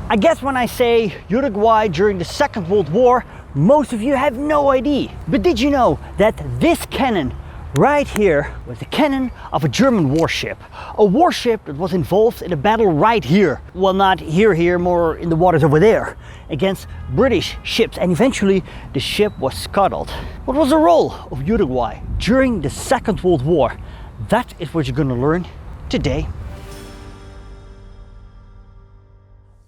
I guess when I say Uruguay during the Second World War, most of you have no idea. But did you know that this cannon right here was the cannon of a German warship? A warship that was involved in a battle right here. Well, not here, more in the waters over there, against British ships, and eventually the ship was scuttled. What was the role of Uruguay during the Second World War? That is what you're gonna learn today.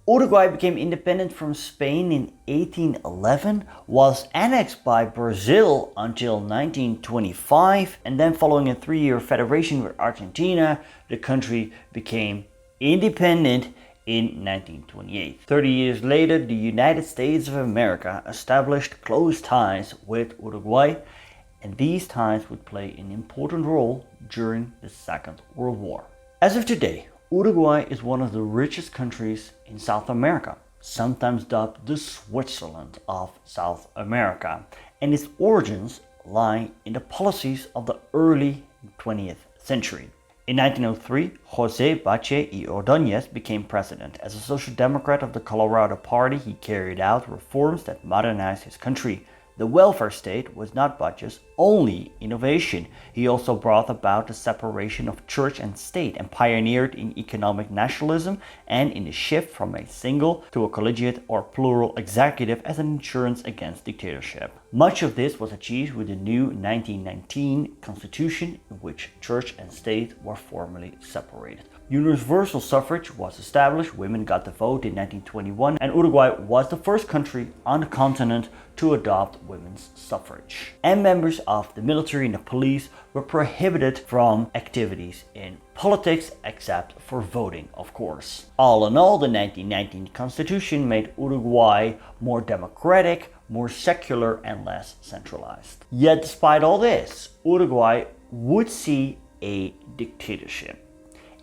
Uruguay became independent from Spain in 1811, was annexed by Brazil until 1925, and then following a 3-year federation with Argentina, the country became independent in 1928. 30 years later, the United States of America established close ties with Uruguay, and these ties would play an important role during the Second World War. As of today, Uruguay is one of the richest countries in South America, sometimes dubbed the Switzerland of South America, and its origins lie in the policies of the early 20th century. In 1903, José Bache y Ordóñez became president. As a social democrat of the Colorado Party, he carried out reforms that modernized his country. The welfare state was not Bache's only innovation. He also brought about the separation of church and state and pioneered in economic nationalism and in the shift from a single to a collegiate or plural executive as an insurance against dictatorship. Much of this was achieved with the new 1919 constitution, in which church and state were formally separated. Universal suffrage was established, women got the vote in 1921, and Uruguay was the first country on the continent to adopt women's suffrage. And members of the military and the police were prohibited from activities in politics, except for voting, of course. All in all, the 1919 constitution made Uruguay more democratic, more secular, and less centralized. Yet despite all this, Uruguay would see a dictatorship.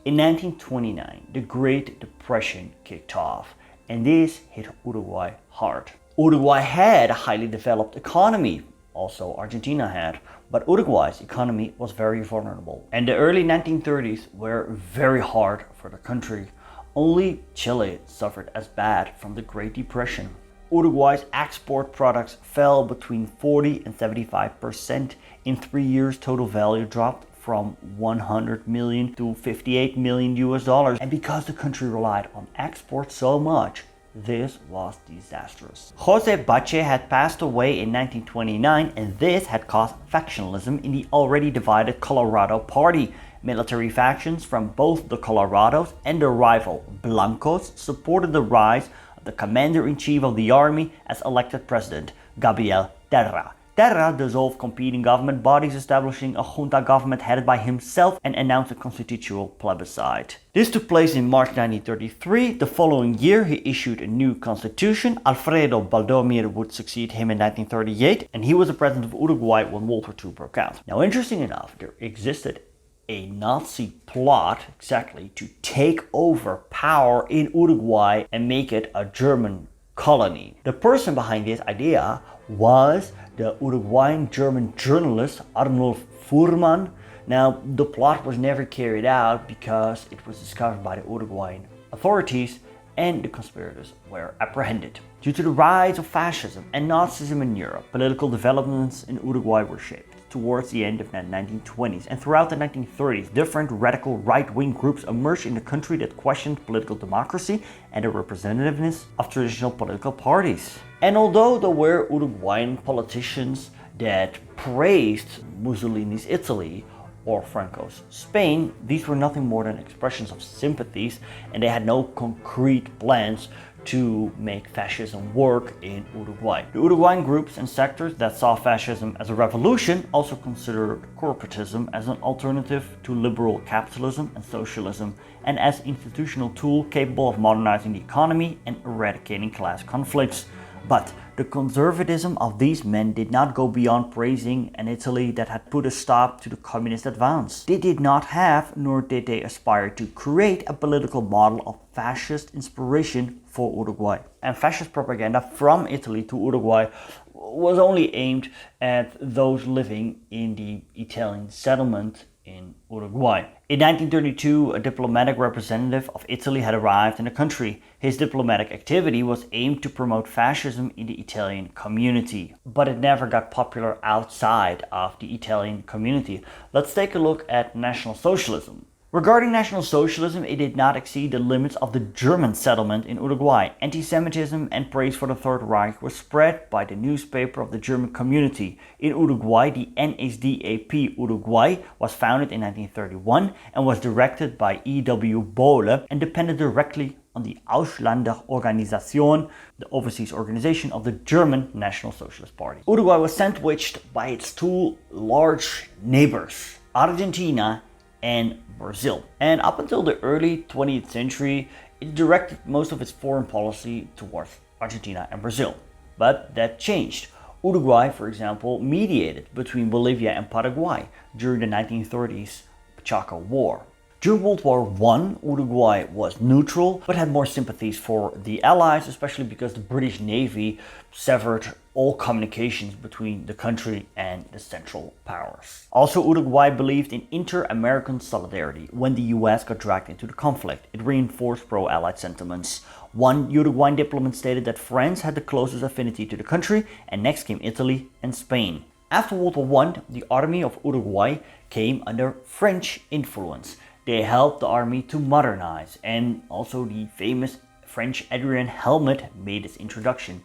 In 1929, the Great Depression kicked off, and this hit Uruguay hard. Uruguay had a highly developed economy, also Argentina had, but Uruguay's economy was very vulnerable. And the early 1930s were very hard for the country. Only Chile suffered as bad from the Great Depression. Uruguay's export products fell between 40 and 75%. In 3 years, total value dropped from 100 million to 58 million US dollars. And because the country relied on exports so much, this was disastrous. José Bache had passed away in 1929, and this had caused factionalism in the already divided Colorado Party. Military factions from both the Colorados and the rival Blancos supported the rise of the commander-in-chief of the army as elected president, Gabriel Terra. Terra dissolved competing government bodies, establishing a junta government headed by himself, and announced a constitutional plebiscite. This took place in March 1933. The following year, he issued a new constitution. Alfredo Baldomir would succeed him in 1938, and he was the president of Uruguay when World War II broke out. Now, interesting enough, there existed a Nazi plot exactly to take over power in Uruguay and make it a German colony. The person behind this idea was the Uruguayan German journalist Arnulf Fuhrmann. Now, the plot was never carried out because it was discovered by the Uruguayan authorities, and the conspirators were apprehended. Due to the rise of fascism and Nazism in Europe, political developments in Uruguay were shaped towards the end of the 1920s, and throughout the 1930s, different radical right-wing groups emerged in the country that questioned political democracy and the representativeness of traditional political parties. And although there were Uruguayan politicians that praised Mussolini's Italy or Franco's Spain, these were nothing more than expressions of sympathies, and they had no concrete plans to make fascism work in Uruguay. The Uruguayan groups and sectors that saw fascism as a revolution also considered corporatism as an alternative to liberal capitalism and socialism, and as an institutional tool capable of modernizing the economy and eradicating class conflicts. But the conservatism of these men did not go beyond praising an Italy that had put a stop to the communist advance. They did not have, nor did they aspire to create, a political model of fascist inspiration for Uruguay. And fascist propaganda from Italy to Uruguay was only aimed at those living in the Italian settlement in Uruguay. In 1932, a diplomatic representative of Italy had arrived in the country. His diplomatic activity was aimed to promote fascism in the Italian community, but it never got popular outside of the Italian community. Let's take a look at National Socialism. Regarding National Socialism, it did not exceed the limits of the German settlement in Uruguay. Anti-Semitism and praise for the Third Reich was spread by the newspaper of the German community. In Uruguay, the NSDAP Uruguay was founded in 1931 and was directed by E.W. Bohle and depended directly on the Ausländerorganisation, the overseas organization of the German National Socialist Party. Uruguay was sandwiched by its two large neighbors, Argentina and Brazil. And up until the early 20th century, it directed most of its foreign policy towards Argentina and Brazil. But that changed. Uruguay, for example, mediated between Bolivia and Paraguay during the 1930s Chaco War. During World War I, Uruguay was neutral, but had more sympathies for the Allies, especially because the British Navy severed all communications between the country and the Central Powers. Also, Uruguay believed in inter-American solidarity. When the US got dragged into the conflict, it reinforced pro-Allied sentiments. One Uruguayan diplomat stated that France had the closest affinity to the country, and next came Italy and Spain. After World War I, the army of Uruguay came under French influence. They helped the army to modernize, and also the famous French Adrien helmet made its introduction.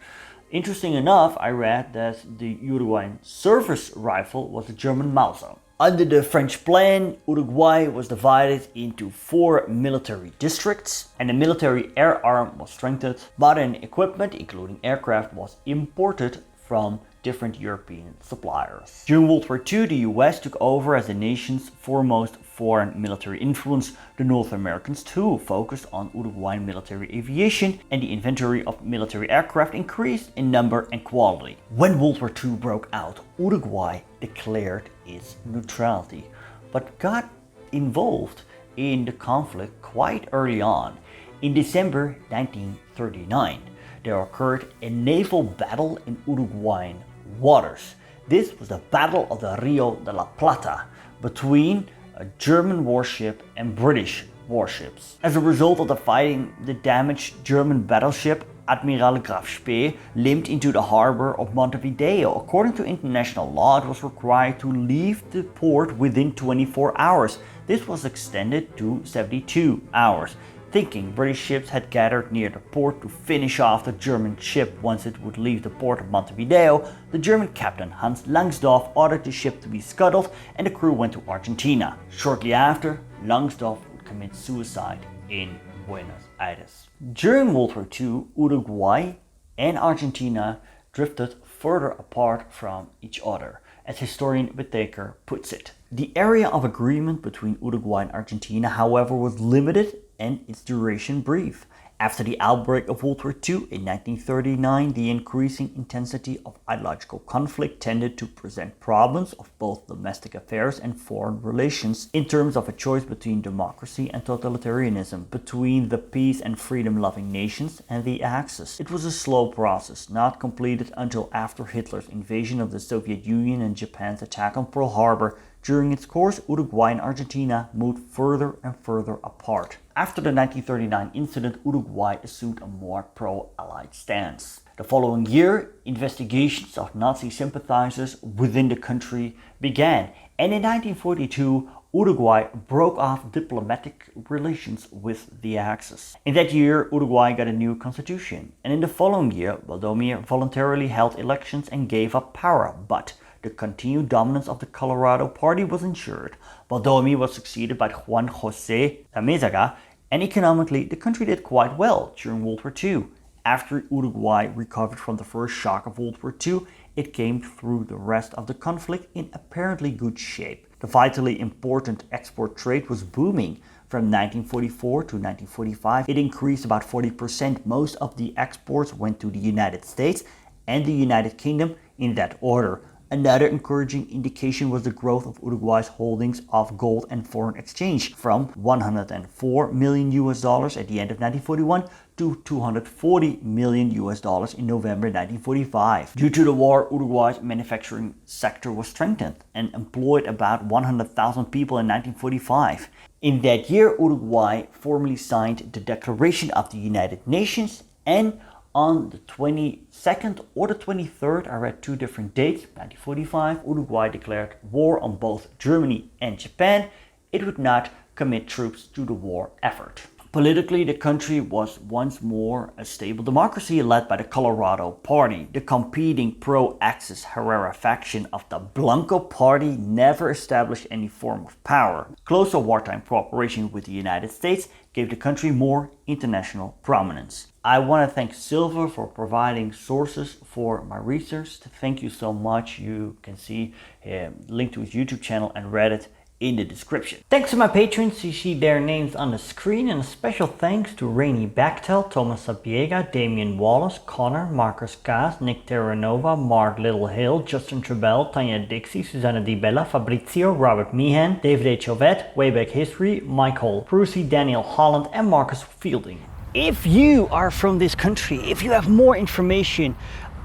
Interesting enough, I read that the Uruguayan service rifle was a German Mauser. Under the French plan, Uruguay was divided into 4 military districts, and the military air arm was strengthened. Modern equipment, including aircraft, was imported from different European suppliers. During World War II, the US took over as the nation's foremost foreign military influence. The North Americans too focused on Uruguayan military aviation, and the inventory of military aircraft increased in number and quality. When World War II broke out, Uruguay declared its neutrality, but got involved in the conflict quite early on. In December 1939, there occurred a naval battle in Uruguayan waters. This was the Battle of the Rio de la Plata between a German warship and British warships. As a result of the fighting, the damaged German battleship Admiral Graf Spee limped into the harbor of Montevideo. According to international law, it was required to leave the port within 24 hours. This was extended to 72 hours. Thinking British ships had gathered near the port to finish off the German ship once it would leave the port of Montevideo, the German captain Hans Langsdorff ordered the ship to be scuttled and the crew went to Argentina. Shortly after, Langsdorff would commit suicide in Buenos Aires. During World War II, Uruguay and Argentina drifted further apart from each other. As historian Whittaker puts it, the area of agreement between Uruguay and Argentina, however, was limited and its duration brief. After the outbreak of World War II in 1939, the increasing intensity of ideological conflict tended to present problems of both domestic affairs and foreign relations in terms of a choice between democracy and totalitarianism, between the peace and freedom-loving nations and the Axis. It was a slow process, not completed until after Hitler's invasion of the Soviet Union and Japan's attack on Pearl Harbor. During its course, Uruguay and Argentina moved further and further apart. After the 1939 incident, Uruguay assumed a more pro-Allied stance. The following year, investigations of Nazi sympathizers within the country began, and in 1942, Uruguay broke off diplomatic relations with the Axis. In that year, Uruguay got a new constitution, and in the following year, Valdomir voluntarily held elections and gave up power, but the continued dominance of the Colorado Party was ensured. Valdomir was succeeded by Juan José Lamézaga, and economically, the country did quite well during World War II. After Uruguay recovered from the first shock of World War II, it came through the rest of the conflict in apparently good shape. The vitally important export trade was booming. From 1944 to 1945, it increased about 40%. Most of the exports went to the United States and the United Kingdom in that order. Another encouraging indication was the growth of Uruguay's holdings of gold and foreign exchange from $104 million at the end of 1941 to $240 million in November 1945. Due to the war, Uruguay's manufacturing sector was strengthened and employed about 100,000 people in 1945. In that year, Uruguay formally signed the Declaration of the United Nations, and on the 22nd or the 23rd, I read two different dates, 1945, Uruguay declared war on both Germany and Japan. It would not commit troops to the war effort. Politically, the country was once more a stable democracy led by the Colorado Party. The competing pro-Axis Herrera faction of the Blanco Party never established any form of power. Closer wartime cooperation with the United States gave the country more international prominence. I want to thank Silver for providing sources for my research. Thank you so much. You can see a link to his YouTube channel and Reddit in the description. Thanks to my patrons, you see their names on the screen, and a special thanks to Rainy Bechtel, Thomas Sabiega, Damian Wallace, Connor, Marcus Kaas, Nick Terranova, Mark Littlehill, Justin Trebell, Tanya Dixie, Susanna Di Bella, Fabrizio, Robert Meehan, David H. Ovett, Wayback History, Michael Prusi, Daniel Holland, and Marcus Fielding. If you are from this country, if you have more information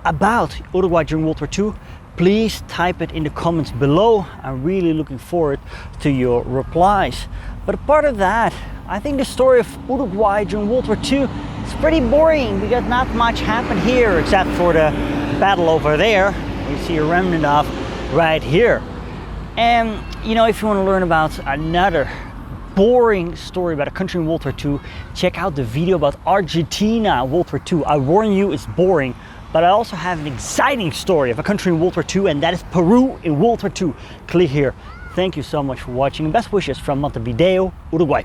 about Uruguay during World War II, please type it in the comments below. I'm really looking forward to your replies. But apart of that, I think the story of Uruguay during World War II is pretty boring because not much happened here except for the battle over there. We see a remnant of right here. And you know, if you want to learn about another boring story about a country in World War II, check out the video about Argentina World War II. I warn you, it's boring. But I also have an exciting story of a country in World War II, and that is Peru in World War II. Click here. Thank you so much for watching, and best wishes from Montevideo, Uruguay.